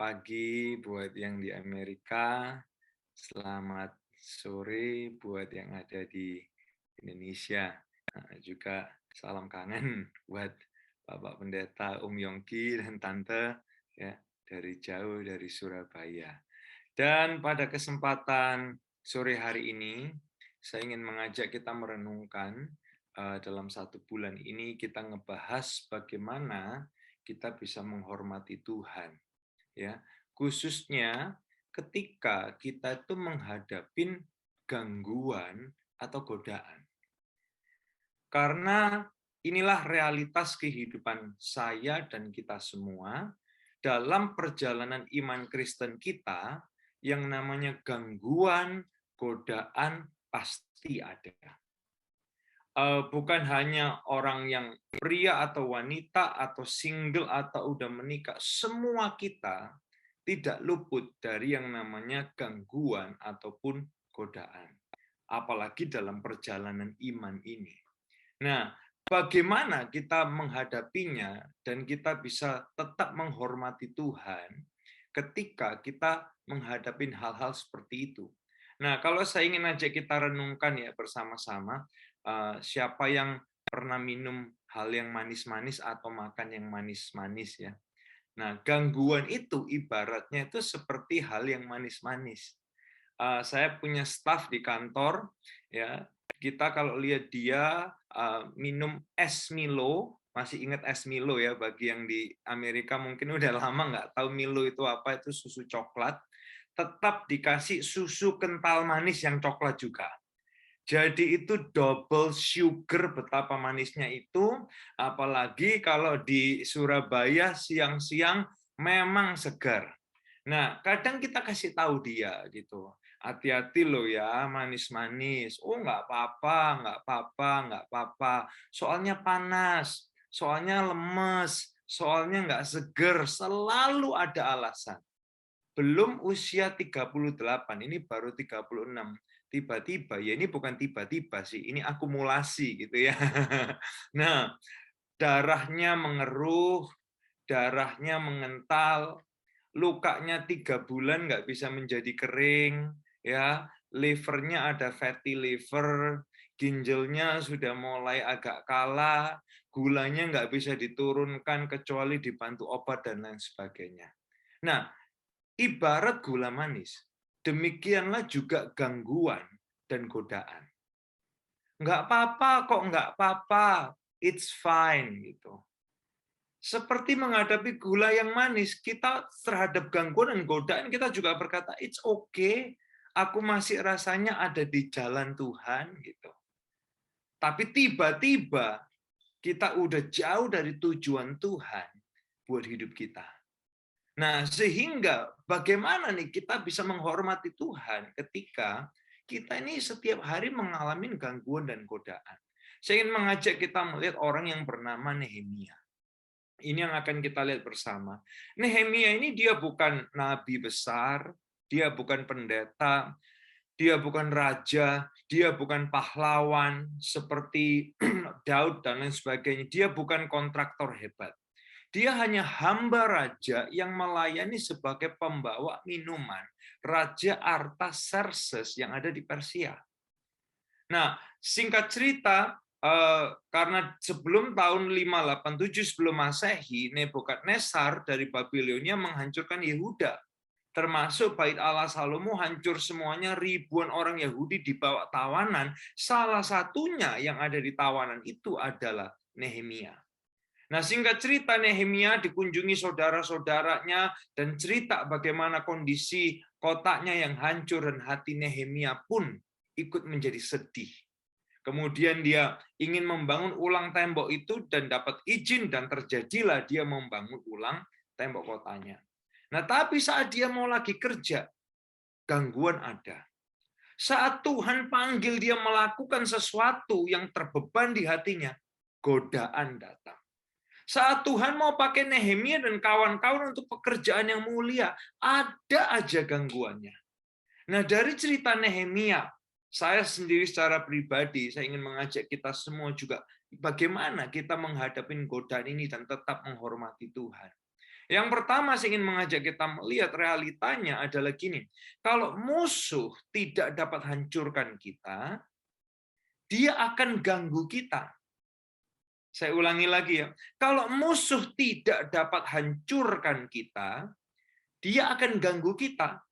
pagi buat yang di Amerika, selamat sore buat yang ada di Indonesia. Juga salam kangen buat Bapak Pendeta Yongki dan Tante ya dari jauh dari Surabaya. Dan pada kesempatan sore hari ini, saya ingin mengajak kita merenungkan dalam satu bulan ini kita ngebahas bagaimana kita bisa menghormati Tuhan ya, khususnya ketika kita itu menghadapin gangguan atau godaan. Karena inilah realitas kehidupan saya dan kita semua dalam perjalanan iman Kristen kita yang namanya gangguan, godaan pasti ada. Bukan hanya orang yang pria atau wanita atau single atau udah menikah, semua kita tidak luput dari yang namanya gangguan ataupun godaan. Apalagi dalam perjalanan iman ini. Nah, bagaimana kita menghadapinya dan kita bisa tetap menghormati Tuhan ketika kita menghadapi hal-hal seperti itu. Nah, kalau saya ingin ajak kita renungkan ya bersama-sama, siapa yang pernah minum hal yang manis-manis atau makan yang manis-manis ya. Nah, gangguan itu ibaratnya itu seperti hal yang manis-manis. Saya punya staf di kantor, ya kita kalau lihat dia minum es Milo, masih ingat es Milo ya, bagi yang di Amerika mungkin udah lama nggak tahu Milo itu apa, itu susu coklat, tetap dikasih susu kental manis yang coklat juga. Jadi itu double sugar betapa manisnya itu, apalagi kalau di Surabaya siang-siang memang segar. Nah, kadang kita kasih tahu dia gitu, hati-hati loh ya manis-manis. Oh nggak apa-apa, nggak apa-apa, nggak apa-apa. Soalnya panas, soalnya lemes, soalnya nggak seger, selalu ada alasan. Belum usia 38, ini baru 36. Tiba-tiba, ya ini bukan tiba-tiba sih, ini akumulasi gitu ya. Nah, darahnya mengeruh, darahnya mengental, lukanya 3 bulan nggak bisa menjadi kering, ya, livernya ada fatty liver, ginjalnya sudah mulai agak kalah, gulanya nggak bisa diturunkan kecuali dibantu obat dan lain sebagainya. Nah, ibarat gula manis, demikianlah juga gangguan dan godaan. Nggak apa-apa kok, nggak apa-apa, it's fine gitu. Seperti menghadapi gula yang manis, kita terhadap gangguan dan godaan kita juga berkata, it's okay, aku masih rasanya ada di jalan Tuhan gitu. Tapi tiba-tiba kita udah jauh dari tujuan Tuhan buat hidup kita. Nah, sehingga bagaimana nih kita bisa menghormati Tuhan ketika kita ini setiap hari mengalami gangguan dan godaan. Saya ingin mengajak kita melihat orang yang bernama Nehemia. Ini yang akan kita lihat bersama. Nehemia ini dia bukan nabi besar, dia bukan pendeta, dia bukan raja, dia bukan pahlawan seperti Daud dan lain sebagainya. Dia bukan kontraktor hebat. Dia hanya hamba raja yang melayani sebagai pembawa minuman Raja Artaxerxes yang ada di Persia. Nah, singkat cerita, karena sebelum tahun 587 sebelum Masehi, Nebukadnezar dari Babilonia menghancurkan Yehuda. Termasuk Bait Allah Salomo hancur semuanya, ribuan orang Yahudi dibawa tawanan. Salah satunya yang ada di tawanan itu adalah Nehemia. Nah, singkat cerita Nehemia dikunjungi saudara-saudaranya dan cerita bagaimana kondisi kotanya yang hancur dan hati Nehemia pun ikut menjadi sedih. Kemudian dia ingin membangun ulang tembok itu dan dapat izin dan terjadilah dia membangun ulang tembok kotanya. Nah, tapi saat dia mau lagi kerja, gangguan ada. Saat Tuhan panggil dia melakukan sesuatu yang terbeban di hatinya, godaan datang. Saat Tuhan mau pakai Nehemia dan kawan-kawan untuk pekerjaan yang mulia, ada aja gangguannya. Nah, dari cerita Nehemia, saya sendiri secara pribadi, saya ingin mengajak kita semua juga bagaimana kita menghadapi godaan ini dan tetap menghormati Tuhan. Yang pertama saya ingin mengajak kita melihat realitanya adalah gini. Kalau musuh tidak dapat hancurkan kita, dia akan ganggu kita. Saya ulangi lagi ya. Kalau musuh tidak dapat hancurkan kita, dia akan ganggu kita.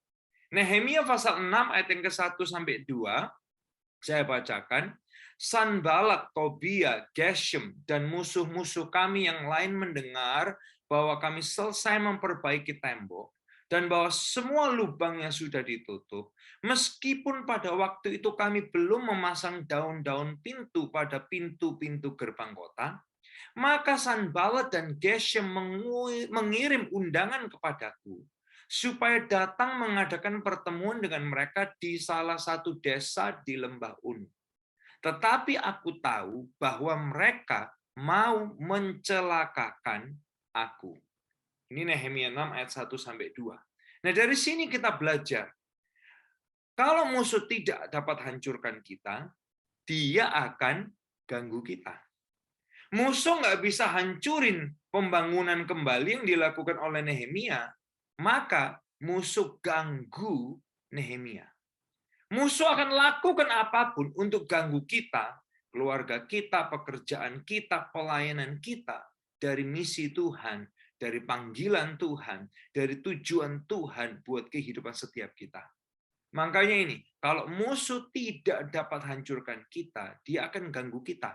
Nehemia pasal 6 ayat yang ke-1 sampai 2, saya bacakan. Sanbalat, Tobia, Geshem, dan musuh-musuh kami yang lain mendengar bahwa kami selesai memperbaiki tembok, dan bahwa semua lubangnya sudah ditutup, meskipun pada waktu itu kami belum memasang daun-daun pintu pada pintu-pintu gerbang kota, maka Sanbalat dan Geshem mengirim undangan kepadaku supaya datang mengadakan pertemuan dengan mereka di salah satu desa di Lembah Unu. Tetapi aku tahu bahwa mereka mau mencelakakan aku. Ini Nehemia 6 ayat 1 sampai 2. Nah, dari sini kita belajar. Kalau musuh tidak dapat hancurkan kita, dia akan ganggu kita. Musuh nggak bisa hancurin pembangunan kembali yang dilakukan oleh Nehemia, maka musuh ganggu Nehemia. Musuh akan lakukan apapun untuk ganggu kita, keluarga kita, pekerjaan kita, pelayanan kita, dari misi Tuhan, dari panggilan Tuhan, dari tujuan Tuhan buat kehidupan setiap kita. Makanya ini, kalau musuh tidak dapat hancurkan kita, dia akan ganggu kita.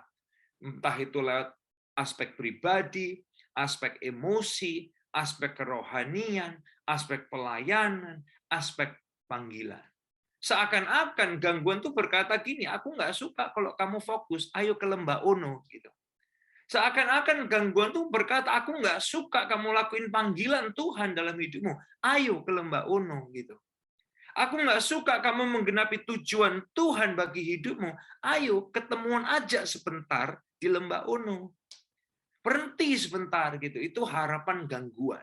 Entah itu lewat aspek pribadi, aspek emosi, aspek kerohanian, aspek pelayanan, aspek panggilan. Seakan-akan gangguan tuh berkata gini, aku nggak suka kalau kamu fokus, ayo ke Lembah Ono. Gitu. Seakan-akan gangguan tuh berkata, aku nggak suka kamu lakuin panggilan Tuhan dalam hidupmu, ayo ke Lembah Ono. Gitu. Aku nggak suka kamu menggenapi tujuan Tuhan bagi hidupmu, ayo ketemuan aja sebentar di Lembah Ono. Berhenti sebentar gitu, itu harapan gangguan.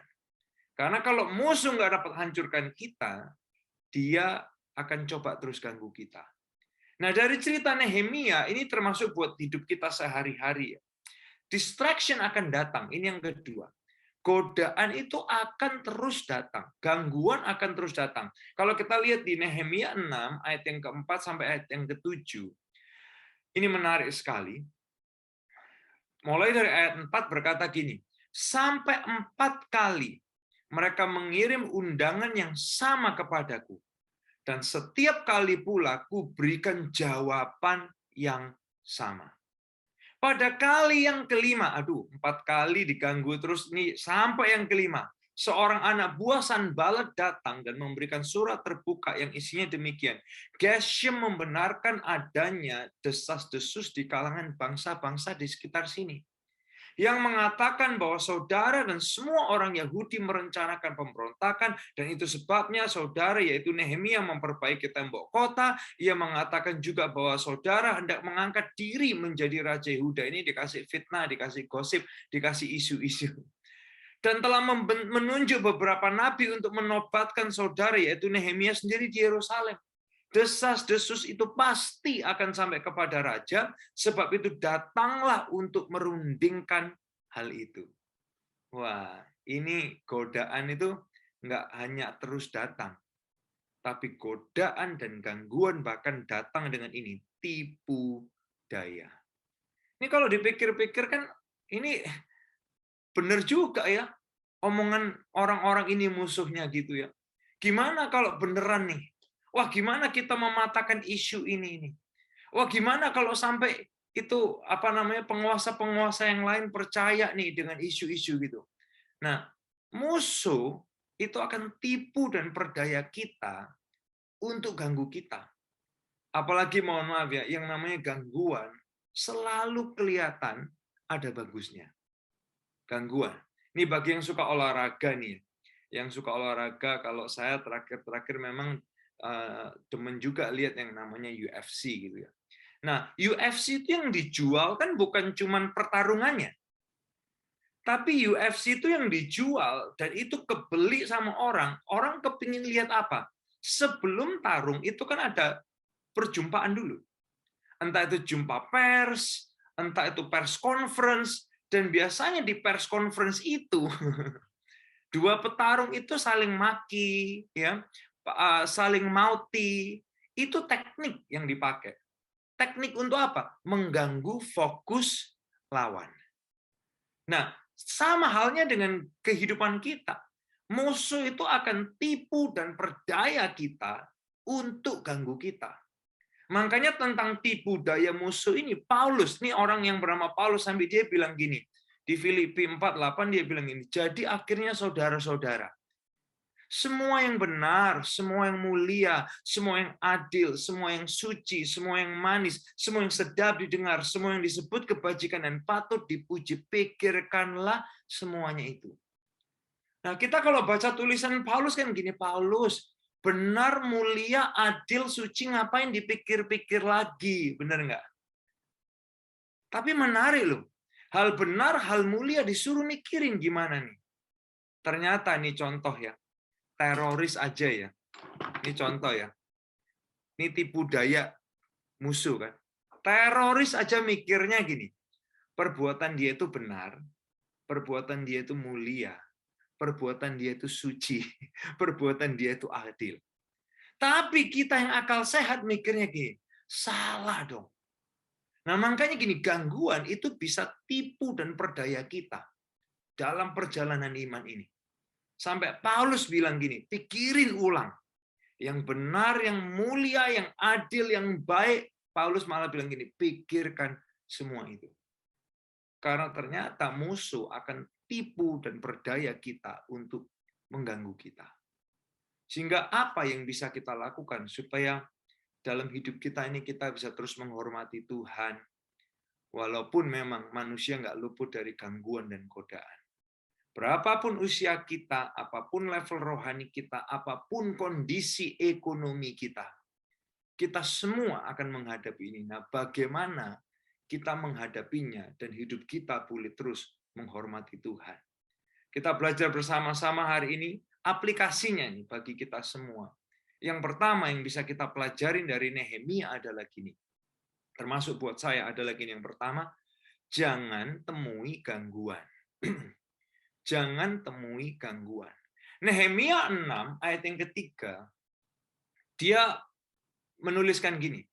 Karena kalau musuh nggak dapat hancurkan kita, dia akan coba terus ganggu kita. Nah, dari cerita Nehemia, ini termasuk buat hidup kita sehari-hari. Distraction akan datang, ini yang kedua. Godaan itu akan terus datang. Gangguan akan terus datang. Kalau kita lihat di Nehemia 6, ayat yang keempat sampai ayat yang ke-7, ini menarik sekali. Mulai dari ayat 4 berkata gini, sampai 4 kali mereka mengirim undangan yang sama kepadaku. Dan setiap kali pula ku berikan jawaban yang sama. Pada kali yang kelima, 4 kali diganggu terus nih sampai yang kelima, seorang anak buah Sanbalat datang dan memberikan surat terbuka yang isinya demikian. Geshem membenarkan adanya desas-desus di kalangan bangsa-bangsa di sekitar sini, yang mengatakan bahwa saudara dan semua orang Yahudi merencanakan pemberontakan, dan itu sebabnya saudara, yaitu Nehemia, memperbaiki tembok kota. Ia mengatakan juga bahwa saudara hendak mengangkat diri menjadi Raja Yehuda. Ini dikasih fitnah, dikasih gosip, dikasih isu-isu. Dan telah menunjuk beberapa nabi untuk menobatkan saudara, yaitu Nehemia sendiri di Yerusalem. Desas-desus itu pasti akan sampai kepada raja, sebab itu datanglah untuk merundingkan hal itu. Wah, ini godaan itu nggak hanya terus datang, tapi godaan dan gangguan bahkan datang dengan ini, tipu daya. Ini kalau dipikir-pikir kan, ini benar juga ya, omongan orang-orang ini musuhnya gitu ya. Gimana kalau beneran nih? Wah, gimana kita mematahkan isu ini? Wah, gimana kalau sampai itu penguasa-penguasa yang lain percaya nih dengan isu-isu gitu. Nah, musuh itu akan tipu dan perdaya kita untuk ganggu kita. Apalagi mohon maaf ya, yang namanya gangguan selalu kelihatan ada bagusnya. Gangguan. Ini bagi yang suka olahraga nih. Yang suka olahraga, kalau saya terakhir memang temen juga lihat yang namanya UFC gitu ya. Nah, UFC itu yang dijual kan bukan cuman pertarungannya. Tapi UFC itu yang dijual dan itu kebeli sama orang. Orang kepingin lihat apa? Sebelum tarung itu kan ada perjumpaan dulu. Entah itu jumpa pers, entah itu pers conference, dan biasanya di pers conference itu Dua petarung itu saling maki, ya, saling mauti. Itu teknik yang dipakai. Teknik untuk apa? Mengganggu fokus lawan. Nah, sama halnya dengan kehidupan kita. Musuh itu akan tipu dan perdaya kita untuk ganggu kita. Makanya tentang tipu daya musuh ini, Paulus, ini orang yang bernama Paulus, sampai dia bilang gini, di Filipi 4:8 dia bilang gini, jadi akhirnya saudara-saudara, semua yang benar, semua yang mulia, semua yang adil, semua yang suci, semua yang manis, semua yang sedap didengar, semua yang disebut kebajikan dan patut dipuji, pikirkanlah semuanya itu. Nah, kita kalau baca tulisan Paulus kan gini, Paulus, benar, mulia, adil, suci, ngapain dipikir-pikir lagi, benar nggak? Tapi menarik loh, hal benar, hal mulia disuruh mikirin gimana nih. Ternyata nih contoh ya, teroris aja ya. Ini contoh ya. Ini tipu daya musuh kan. Teroris aja mikirnya gini, perbuatan dia itu benar, perbuatan dia itu mulia, perbuatan dia itu suci, perbuatan dia itu adil. Tapi kita yang akal sehat mikirnya gini, salah dong. Nah, makanya gini, gangguan itu bisa tipu dan perdaya kita dalam perjalanan iman ini. Sampai Paulus bilang gini, pikirin ulang. Yang benar, yang mulia, yang adil, yang baik. Paulus malah bilang gini, pikirkan semua itu. Karena ternyata musuh akan tipu dan berdaya kita untuk mengganggu kita. Sehingga apa yang bisa kita lakukan supaya dalam hidup kita ini kita bisa terus menghormati Tuhan, walaupun memang manusia nggak luput dari gangguan dan godaan. Berapapun usia kita, apapun level rohani kita, apapun kondisi ekonomi kita semua akan menghadapi ini. Nah, bagaimana kita menghadapinya dan hidup kita boleh terus menghormati Tuhan. Kita belajar bersama-sama hari ini, aplikasinya nih bagi kita semua. Yang pertama yang bisa kita pelajarin dari Nehemia adalah gini. Termasuk buat saya adalah gini, yang pertama, jangan temui gangguan. Jangan temui gangguan. Nehemia 6 ayat yang ketiga, dia menuliskan gini,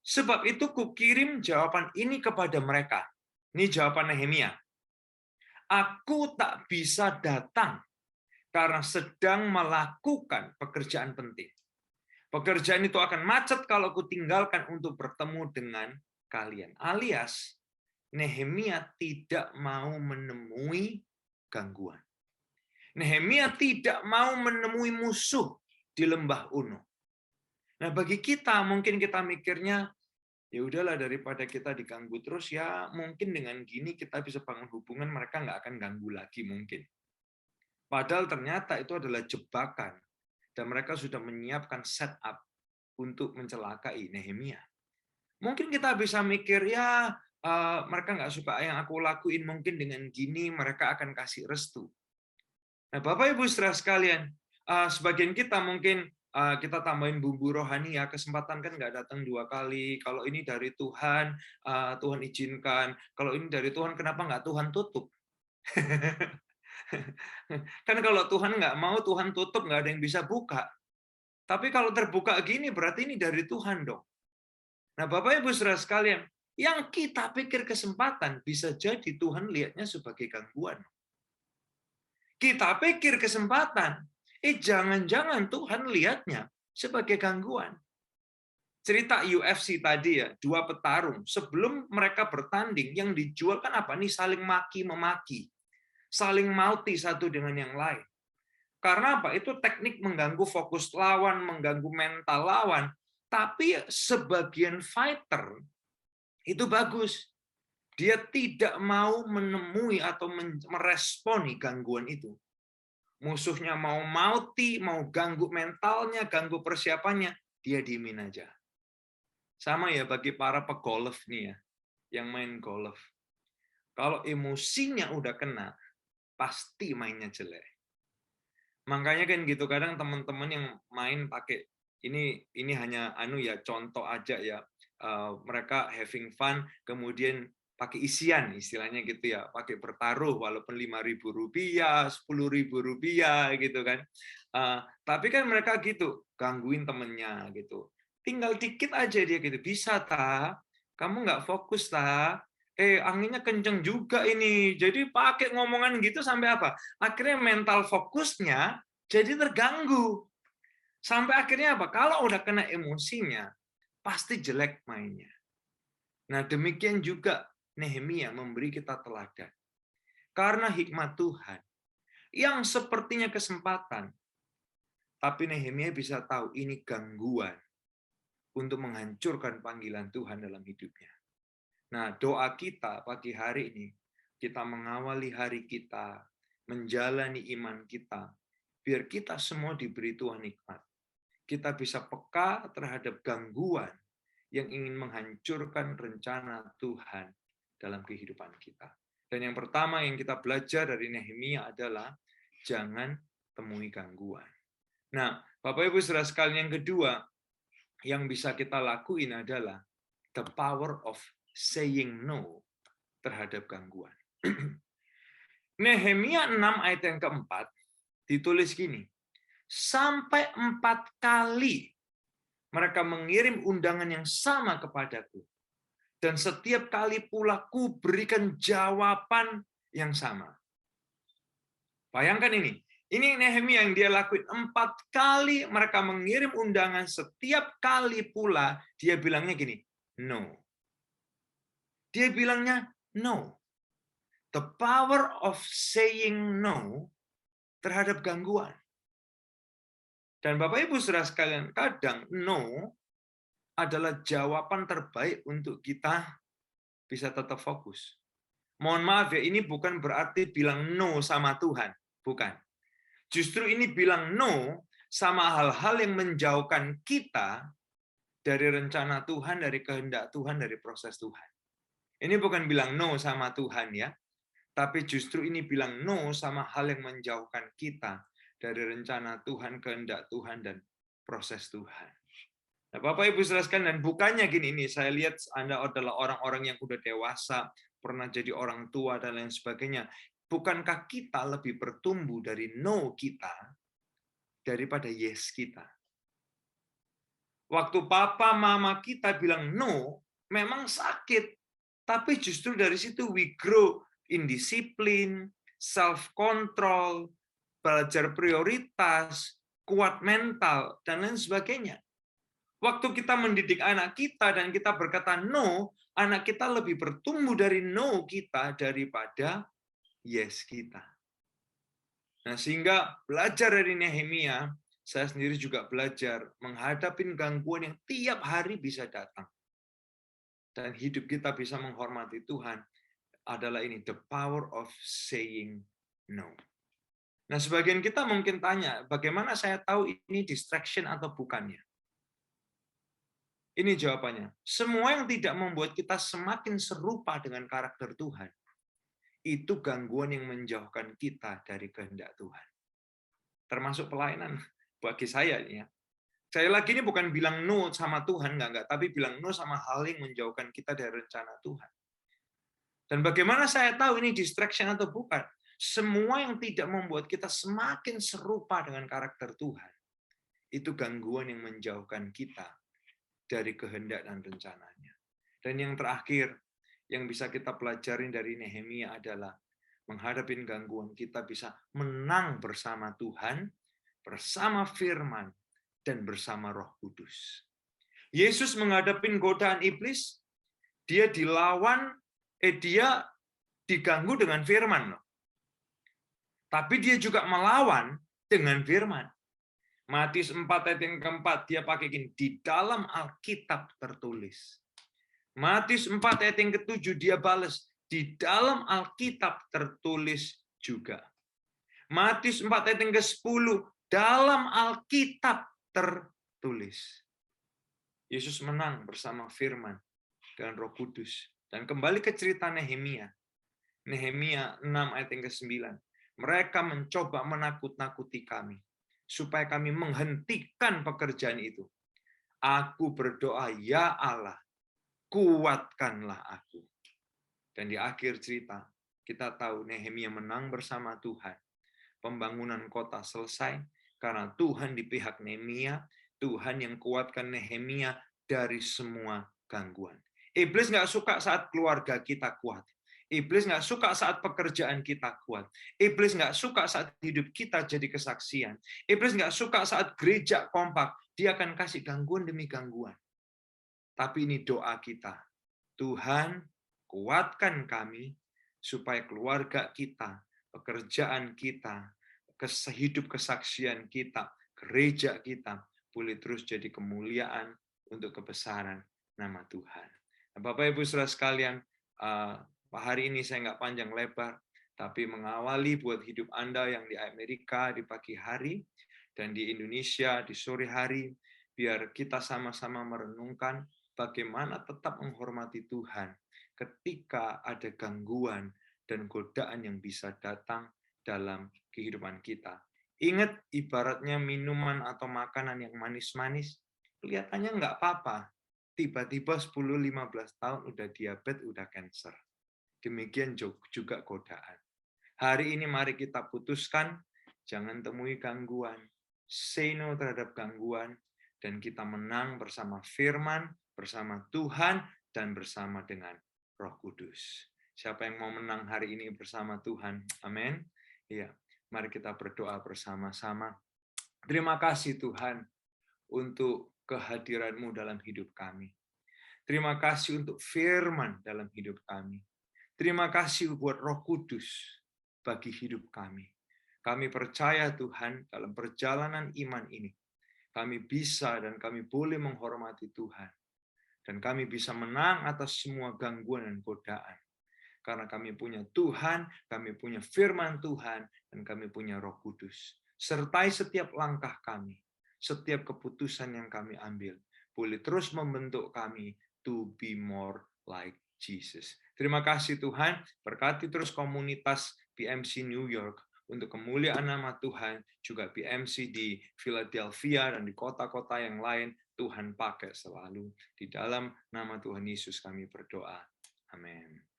sebab itu kukirim jawaban ini kepada mereka. Ini jawaban Nehemia. Aku tak bisa datang karena sedang melakukan pekerjaan penting. Pekerjaan itu akan macet kalau kutinggalkan untuk bertemu dengan kalian. Alias, Nehemia tidak mau menemui gangguan. Nehemia tidak mau menemui musuh di lembah Uno. Nah, bagi kita, mungkin kita mikirnya, ya udahlah daripada kita diganggu terus, ya mungkin dengan gini kita bisa bangun hubungan, mereka nggak akan ganggu lagi mungkin. Padahal ternyata itu adalah jebakan, dan mereka sudah menyiapkan setup untuk mencelakai Nehemia. Mungkin kita bisa mikir, ya mereka nggak suka yang aku lakuin, mungkin dengan gini mereka akan kasih restu. Nah, Bapak Ibu saudara sekalian, sebagian kita mungkin kita tambahin bumbu rohani ya, kesempatan kan nggak datang 2 kali. Kalau ini dari Tuhan, Tuhan izinkan. Kalau ini dari Tuhan, kenapa nggak Tuhan tutup? Kan kalau Tuhan nggak mau, Tuhan tutup, nggak ada yang bisa buka. Tapi kalau terbuka gini, berarti ini dari Tuhan dong. Nah, Bapak Ibu saudara sekalian, yang kita pikir kesempatan, bisa jadi Tuhan lihatnya sebagai gangguan. Kita pikir kesempatan, jangan-jangan Tuhan lihatnya sebagai gangguan. Cerita UFC tadi ya, 2 petarung, sebelum mereka bertanding, yang dijual kan apa nih? Saling maki-memaki, saling mauti satu dengan yang lain. Karena apa? Itu teknik mengganggu fokus lawan, mengganggu mental lawan. Tapi sebagian fighter itu bagus. Dia tidak mau menemui atau meresponi gangguan itu. Musuhnya mau mauti, mau ganggu mentalnya, ganggu persiapannya, dia diemin aja. Sama ya bagi para pegolf nih ya, yang main golf. Kalau emosinya udah kena, pasti mainnya jelek. Makanya kan gitu, kadang teman-teman yang main pakai ini hanya contoh aja ya. Mereka having fun, kemudian pakai isian istilahnya gitu ya, pakai bertaruh walaupun Rp5.000, Rp10.000 gitu kan. Tapi kan mereka gitu, gangguin temennya gitu. Tinggal dikit aja dia gitu, bisa ta? Kamu nggak fokus ta? Anginnya kenceng juga ini. Jadi pakai ngomongan gitu sampai apa? Akhirnya mental fokusnya jadi terganggu. Sampai akhirnya apa? Kalau udah kena emosinya, pasti jelek mainnya. Nah, demikian juga Nehemia memberi kita teladan. Karena hikmat Tuhan, yang sepertinya kesempatan, tapi Nehemia bisa tahu ini gangguan untuk menghancurkan panggilan Tuhan dalam hidupnya. Nah, doa kita pagi hari ini, kita mengawali hari kita, menjalani iman kita, biar kita semua diberi Tuhan hikmat. Kita bisa peka terhadap gangguan yang ingin menghancurkan rencana Tuhan dalam kehidupan kita. Dan yang pertama yang kita belajar dari Nehemia adalah jangan temui gangguan. Nah, Bapak Ibu Saudara sekalian, yang kedua yang bisa kita lakuin adalah the power of saying no terhadap gangguan. Nehemia 6 ayat yang keempat ditulis gini, sampai 4 kali mereka mengirim undangan yang sama kepadaku. Dan setiap kali pula ku berikan jawaban yang sama. Bayangkan ini. Ini Nehemia yang dia lakuin 4 kali mereka mengirim undangan, setiap kali pula dia bilangnya gini, no. Dia bilangnya no. The power of saying no terhadap gangguan. Dan Bapak Ibu Saudara sekalian, kadang no adalah jawaban terbaik untuk kita bisa tetap fokus. Mohon maaf ya, ini bukan berarti bilang no sama Tuhan. Bukan. Justru ini bilang no sama hal-hal yang menjauhkan kita dari rencana Tuhan, dari kehendak Tuhan, dari proses Tuhan. Ini bukan bilang no sama Tuhan ya, tapi justru ini bilang no sama hal yang menjauhkan kita dari rencana Tuhan, kehendak Tuhan, dan proses Tuhan. Nah, Bapak Ibu jelaskan, dan bukannya gini, ini saya lihat Anda adalah orang-orang yang udah dewasa, pernah jadi orang tua, dan lain sebagainya. Bukankah kita lebih bertumbuh dari no kita daripada yes kita? Waktu papa mama kita bilang no, memang sakit. Tapi justru dari situ we grow in disiplin, self-control, belajar prioritas, kuat mental, dan lain sebagainya. Waktu kita mendidik anak kita dan kita berkata no, anak kita lebih bertumbuh dari no kita daripada yes kita. Nah, sehingga belajar dari Nehemia, saya sendiri juga belajar menghadapi gangguan yang tiap hari bisa datang. Dan hidup kita bisa menghormati Tuhan adalah ini, the power of saying no. Nah, sebagian kita mungkin tanya, bagaimana saya tahu ini distraction atau bukannya? Ini jawabannya. Semua yang tidak membuat kita semakin serupa dengan karakter Tuhan, itu gangguan yang menjauhkan kita dari kehendak Tuhan. Termasuk pelayanan bagi saya ya. Saya lagi ini bukan bilang no sama Tuhan, enggak, tapi bilang no sama hal yang menjauhkan kita dari rencana Tuhan. Dan bagaimana saya tahu ini distraction atau bukan? Semua yang tidak membuat kita semakin serupa dengan karakter Tuhan, itu gangguan yang menjauhkan kita dari kehendak dan rencananya. Dan yang terakhir, yang bisa kita pelajari dari Nehemia adalah menghadapi gangguan, kita bisa menang bersama Tuhan, bersama firman, dan bersama Roh Kudus. Yesus menghadapi godaan iblis, dia dilawan, dia diganggu dengan firman. Tapi dia juga melawan dengan firman. Matius 4 ayat yang keempat, dia pakai gini, di dalam Alkitab tertulis. Matius 4 ayat yang ketujuh, dia balas, di dalam Alkitab tertulis juga. Matius 4 ayat yang ke-10, dalam Alkitab tertulis. Yesus menang bersama firman dan Roh Kudus. Dan kembali ke cerita Nehemia. Nehemia 6 ayat yang ke-9. Mereka mencoba menakut-nakuti kami, supaya kami menghentikan pekerjaan itu. Aku berdoa, ya Allah, kuatkanlah aku. Dan di akhir cerita, kita tahu Nehemia menang bersama Tuhan. Pembangunan kota selesai, karena Tuhan di pihak Nehemia, Tuhan yang kuatkan Nehemia dari semua gangguan. Iblis nggak suka saat keluarga kita kuat. Iblis nggak suka saat pekerjaan kita kuat. Iblis nggak suka saat hidup kita jadi kesaksian. Iblis nggak suka saat gereja kompak. Dia akan kasih gangguan demi gangguan. Tapi ini doa kita. Tuhan, kuatkan kami supaya keluarga kita, pekerjaan kita, hidup kesaksian kita, gereja kita, boleh terus jadi kemuliaan untuk kebesaran nama Tuhan. Nah, Bapak Ibu Saudara sekalian, hari ini saya nggak panjang lebar, tapi mengawali buat hidup Anda yang di Amerika di pagi hari, dan di Indonesia di sore hari, biar kita sama-sama merenungkan bagaimana tetap menghormati Tuhan ketika ada gangguan dan godaan yang bisa datang dalam kehidupan kita. Ingat, ibaratnya minuman atau makanan yang manis-manis, kelihatannya nggak apa-apa. Tiba-tiba 10-15 tahun udah diabetes, udah cancer. Demikian juga godaan. Hari ini mari kita putuskan, jangan temui gangguan. Say no terhadap gangguan, dan kita menang bersama firman, bersama Tuhan, dan bersama dengan Roh Kudus. Siapa yang mau menang hari ini bersama Tuhan? Amin. Iya, mari kita berdoa bersama-sama. Terima kasih Tuhan untuk kehadiran-Mu dalam hidup kami. Terima kasih untuk firman dalam hidup kami. Terima kasih buat Roh Kudus bagi hidup kami. Kami percaya Tuhan dalam perjalanan iman ini, kami bisa dan kami boleh menghormati Tuhan. Dan kami bisa menang atas semua gangguan dan godaan. Karena kami punya Tuhan, kami punya firman Tuhan, dan kami punya Roh Kudus. Sertai setiap langkah kami, setiap keputusan yang kami ambil, boleh terus membentuk kami to be more like Jesus. Terima kasih Tuhan, berkati terus komunitas PMC New York, untuk kemuliaan nama Tuhan, juga PMC di Philadelphia dan di kota-kota yang lain, Tuhan pakai selalu. Di dalam nama Tuhan Yesus kami berdoa. Amin.